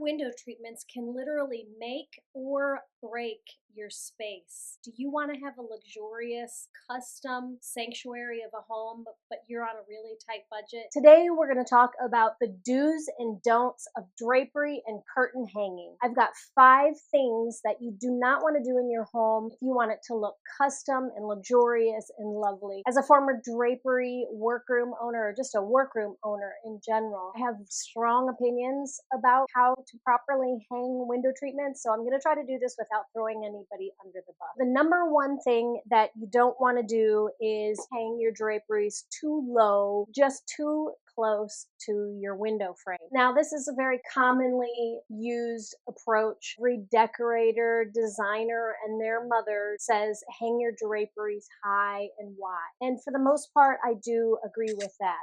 window treatments can literally make or break your space. Do you want to have a luxurious custom sanctuary of a home, but you're on a really tight budget? Today, we're going to talk about the do's and don'ts of drapery and curtain hanging. I've got 5 things that you do not want to do in your home if you want it to look custom and luxurious and lovely. As a former drapery workroom owner, or just a workroom owner in general, I have strong opinions about how to properly hang window treatments, so I'm going to try to do this without throwing anybody under the bus. The number one thing that you don't want to do is hang your draperies too low, just too close to your window frame. Now, this is a very commonly used approach. Every decorator, designer, and their mother says hang your draperies high and wide. And for the most part, I do agree with that.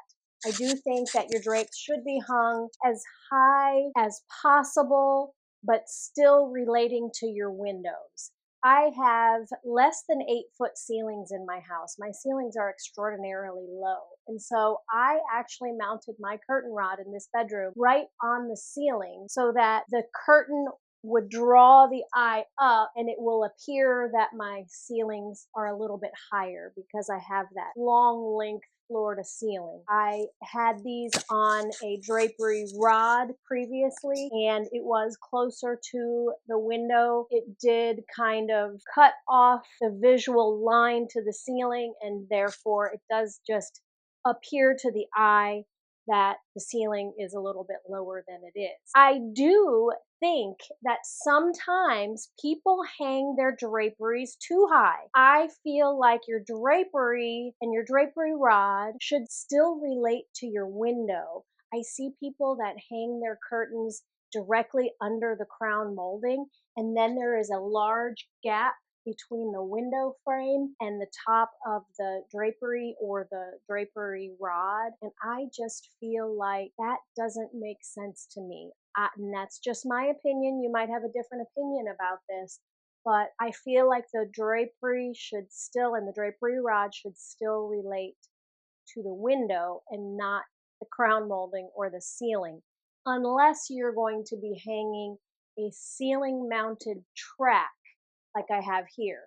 I do think that your drapes should be hung as high as possible, but still relating to your windows. I have less than 8-foot ceilings in my house. My ceilings are extraordinarily low. And so I actually mounted my curtain rod in this bedroom right on the ceiling so that the curtain would draw the eye up and it will appear that my ceilings are a little bit higher because I have that long length floor to ceiling. I had these on a drapery rod previously and it was closer to the window. It did kind of cut off the visual line to the ceiling, and therefore it does just appear to the eye that the ceiling is a little bit lower than it is. I do think that sometimes people hang their draperies too high. I feel like your drapery and your drapery rod should still relate to your window. I see people that hang their curtains directly under the crown molding, and then there is a large gap between the window frame and the top of the drapery or the drapery rod. And I just feel like that doesn't make sense to me. And that's just my opinion. You might have a different opinion about this, but I feel like the drapery should still, and the drapery rod should still relate to the window and not the crown molding or the ceiling, unless you're going to be hanging a ceiling mounted track like I have here.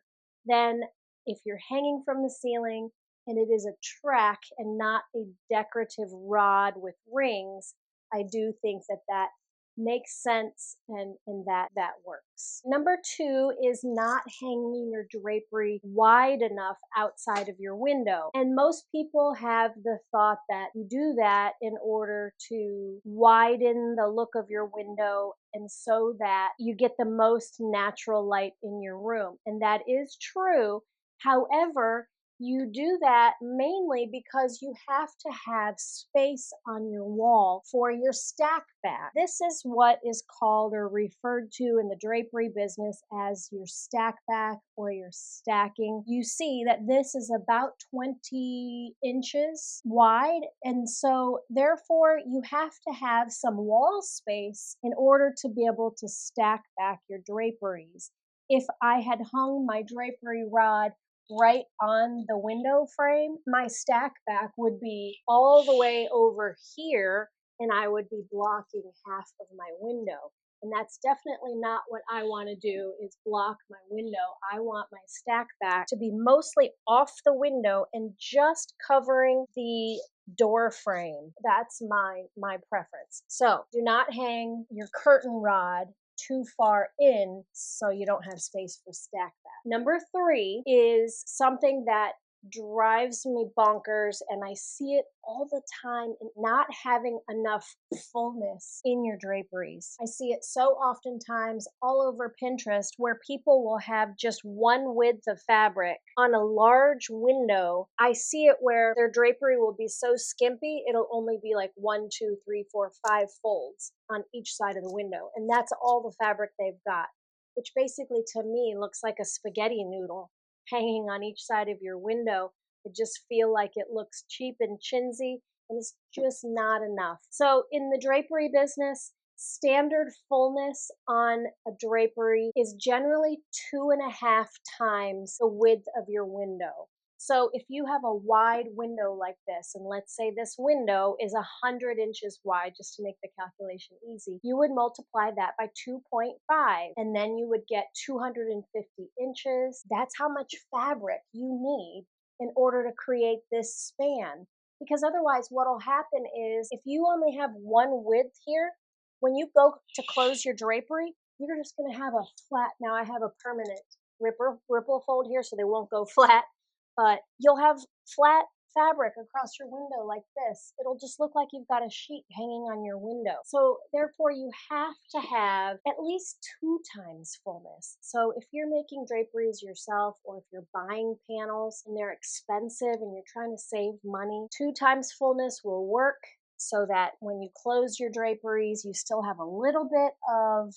Then if you're hanging from the ceiling and it is a track and not a decorative rod with rings, I do think that that makes sense and that works. Number 2 is not hanging your drapery wide enough outside of your window. And most people have the thought that you do that in order to widen the look of your window and so that you get the most natural light in your room. And that is true. However, you do that mainly because you have to have space on your wall for your stack back. This is what is called or referred to in the drapery business as your stack back or your stacking. You see that this is about 20 inches wide, and so therefore you have to have some wall space in order to be able to stack back your draperies. If I had hung my drapery rod right on the window frame, my stack back would be all the way over here and I would be blocking half of my window. And that's definitely not what I want to do, is block my window. I want my stack back to be mostly off the window and just covering the door frame. That's my preference. So do not hang your curtain rod too far in so you don't have space for stack back. Number 3 is something that drives me bonkers, and I see it all the time, in not having enough fullness in your draperies. I see it so oftentimes all over Pinterest where people will have just one width of fabric on a large window. I see it where their drapery will be so skimpy, it'll only be like 1, 2, 3, 4, 5 folds on each side of the window. And that's all the fabric they've got, which basically to me looks like a spaghetti noodle hanging on each side of your window. I just feel like it looks cheap and chintzy, and it's just not enough. So in the drapery business, standard fullness on a drapery is generally 2.5 times the width of your window. So if you have a wide window like this, and let's say this window is 100 inches wide, just to make the calculation easy, you would multiply that by 2.5, and then you would get 250 inches. That's how much fabric you need in order to create this span. Because otherwise, what'll happen is if you only have one width here, when you go to close your drapery, you're just going to have a flat. Now I have a permanent ripple fold here so they won't go flat, but you'll have flat fabric across your window like this. It'll just look like you've got a sheet hanging on your window. So therefore you have to have at least 2 times fullness. So if you're making draperies yourself, or if you're buying panels and they're expensive and you're trying to save money, 2 times fullness will work, so that when you close your draperies, you still have a little bit of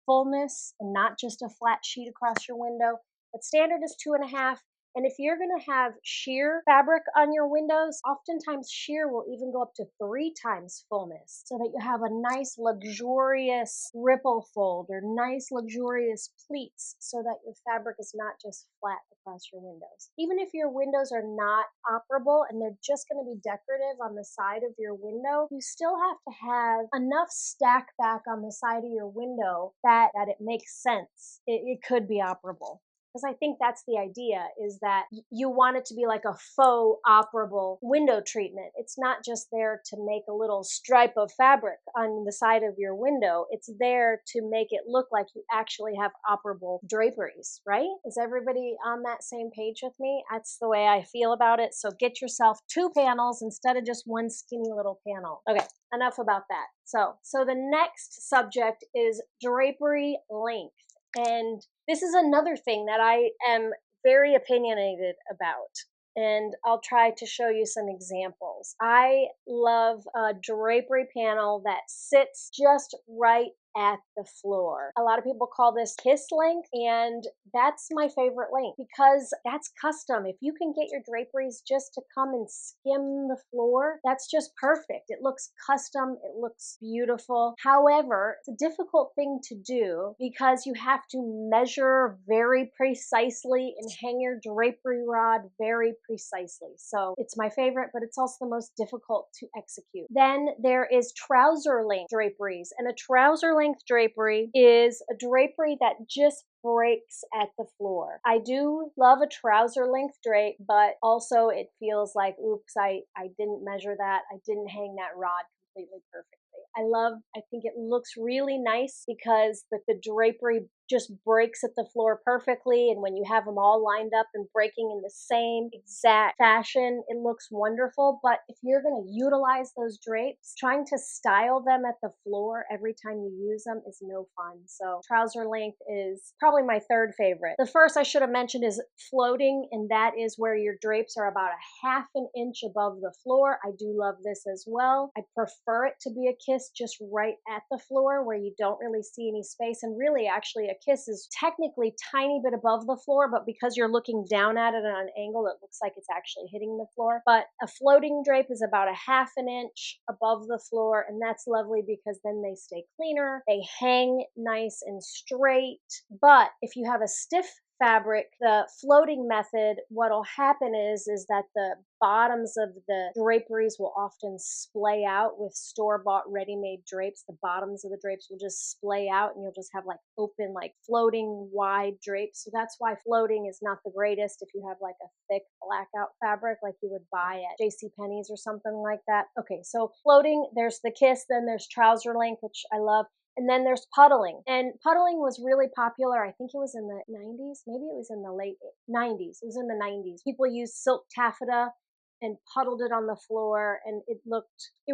fullness and not just a flat sheet across your window. But standard is 2.5. And if you're going to have sheer fabric on your windows, oftentimes sheer will even go up to 3 times fullness, so that you have a nice luxurious ripple fold or nice luxurious pleats, so that your fabric is not just flat across your windows. Even if your windows are not operable and they're just going to be decorative on the side of your window, you still have to have enough stack back on the side of your window that it makes sense. It could be operable. Because I think that's the idea, is that you want it to be like a faux operable window treatment. It's not just there to make a little stripe of fabric on the side of your window. It's there to make it look like you actually have operable draperies, right? Is everybody on that same page with me? That's the way I feel about it. So get yourself 2 panels instead of just one skinny little panel. Okay, enough about that. So the next subject is drapery length. And this is another thing that I am very opinionated about. And I'll try to show you some examples. I love a drapery panel that sits just right at the floor. A lot of people call this kiss length, and that's my favorite length because that's custom. If you can get your draperies just to come and skim the floor, that's just perfect. It looks custom, it looks beautiful. However, it's a difficult thing to do because you have to measure very precisely and hang your drapery rod very precisely. So it's my favorite, but it's also the most difficult to execute. Then there is trouser length draperies, and a trouser length drapery is a drapery that just breaks at the floor. I do love a trouser length drape, but also it feels like, oops, I didn't measure that. I didn't hang that rod completely perfectly. I think it looks really nice because the drapery just breaks at the floor perfectly, and when you have them all lined up and breaking in the same exact fashion, it looks wonderful. But if you're going to utilize those drapes, trying to style them at the floor every time you use them is no fun. So trouser length is probably my 3rd favorite. The first I should have mentioned is floating, and that is where your drapes are about a 1/2 inch above the floor. I do love this as well. I prefer it to be a kiss just right at the floor where you don't really see any space, and really actually a kiss is technically tiny bit above the floor, but because you're looking down at it on an angle, it looks like it's actually hitting the floor. But a floating drape is about a 1/2 inch above the floor, and that's lovely because then they stay cleaner, they hang nice and straight. But if you have a stiff fabric, the floating method, what'll happen is that the bottoms of the draperies will often splay out. With store-bought ready-made drapes, the bottoms of the drapes will just splay out, and you'll just have like open, like floating wide drapes. So that's why floating is not the greatest if you have like a thick blackout fabric like you would buy at JCPenney's or something like that. Okay, so floating, there's the kiss, then there's trouser length, which I love. And then there's puddling. And puddling was really popular. I think it was in the 90s. Maybe it was in the late 90s. It was in the 90s. People used silk taffeta and puddled it on the floor, and it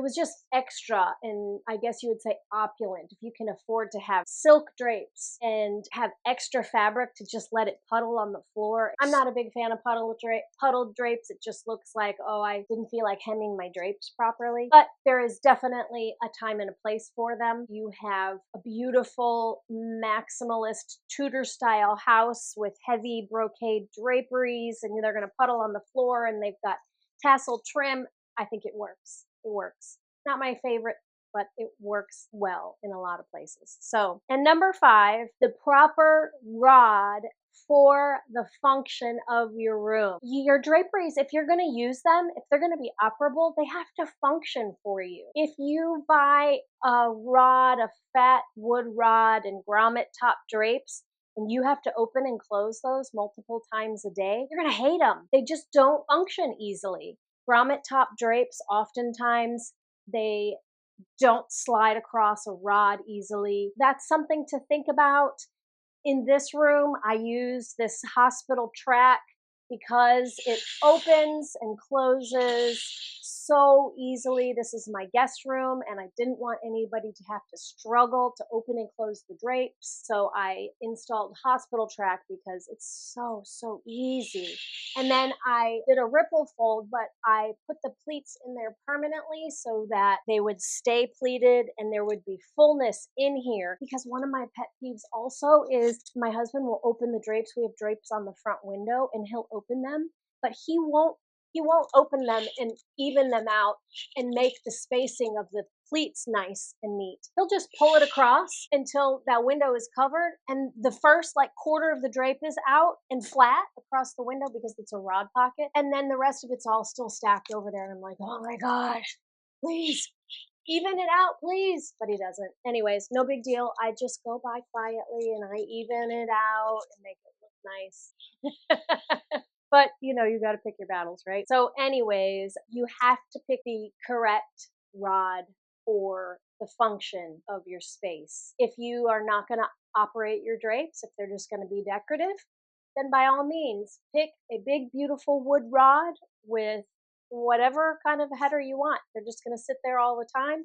was just extra, and I guess you would say opulent. If you can afford to have silk drapes and have extra fabric to just let it puddle on the floor. I'm not a big fan of puddled drapes. It just looks like, oh, I didn't feel like hemming my drapes properly. But there is definitely a time and a place for them. You have a beautiful maximalist Tudor style house with heavy brocade draperies, and they're going to puddle on the floor, and they've got tassel trim. I think it works. It works. Not my favorite, but it works well in a lot of places. So, and number 5, the proper rod for the function of your room. Your draperies, if you're going to use them, if they're going to be operable, they have to function for you. If you buy a rod, a fat wood rod and grommet top drapes, and you have to open and close those multiple times a day, you're going to hate them. They just don't function easily. Grommet top drapes, oftentimes, they don't slide across a rod easily. That's something to think about. In this room, I use this hospital track because it opens and closes so easily. This is my guest room, and I didn't want anybody to have to struggle to open and close the drapes. So I installed hospital track because it's so easy. And then I did a ripple fold, but I put the pleats in there permanently so that they would stay pleated and there would be fullness in here. Because one of my pet peeves also is my husband will open the drapes. We have drapes on the front window and he'll open them, but he won't open them and even them out and make the spacing of the pleats nice and neat. He'll just pull it across until that window is covered, and the first like quarter of the drape is out and flat across the window because it's a rod pocket, and then the rest of it's all still stacked over there, and I'm like, oh my gosh, please even it out, please. But he doesn't. Anyways, no big deal. I just go by quietly and I even it out and make it look nice. But you got to pick your battles, right? So anyways, you have to pick the correct rod for the function of your space. If you are not going to operate your drapes, if they're just going to be decorative, then by all means, pick a big, beautiful wood rod with whatever kind of header you want. They're just going to sit there all the time.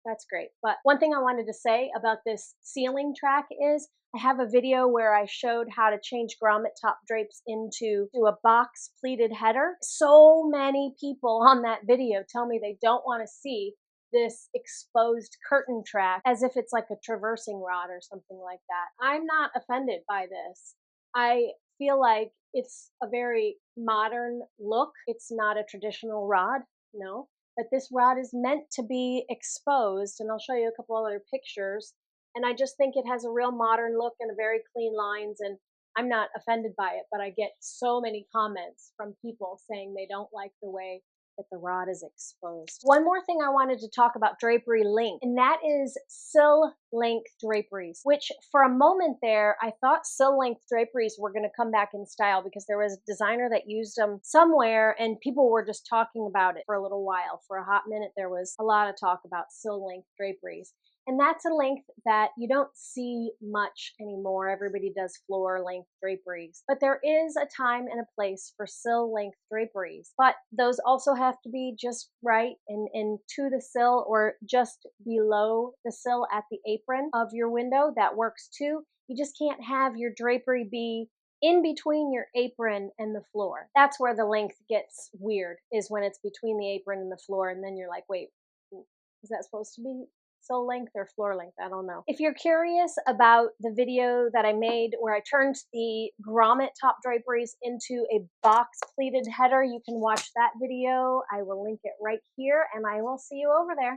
That's great. But one thing I wanted to say about this ceiling track is I have a video where I showed how to change grommet top drapes into a box pleated header. So many people on that video tell me they don't want to see this exposed curtain track as if it's like a traversing rod or something like that. I'm not offended by this. I feel like it's a very modern look. It's not a traditional rod, no. But this rod is meant to be exposed, and I'll show you a couple other pictures. And I just think it has a real modern look and a very clean lines, and I'm not offended by it, but I get so many comments from people saying they don't like the way that the rod is exposed. One more thing I wanted to talk about drapery length, and that is sill length draperies, which for a moment there, I thought sill length draperies were going to come back in style because there was a designer that used them somewhere and people were just talking about it for a little while. For a hot minute, there was a lot of talk about sill length draperies. And that's a length that you don't see much anymore. Everybody does floor length draperies. But there is a time and a place for sill length draperies. But those also have to be just right and to the sill or just below the sill at the apron of your window. That works too. You just can't have your drapery be in between your apron and the floor. That's where the length gets weird, is when it's between the apron and the floor. And then you're like, wait, is that supposed to be sill length or floor length? I don't know. If you're curious about the video that I made where I turned the grommet top draperies into a box pleated header, you can watch that video. I will link it right here and I will see you over there.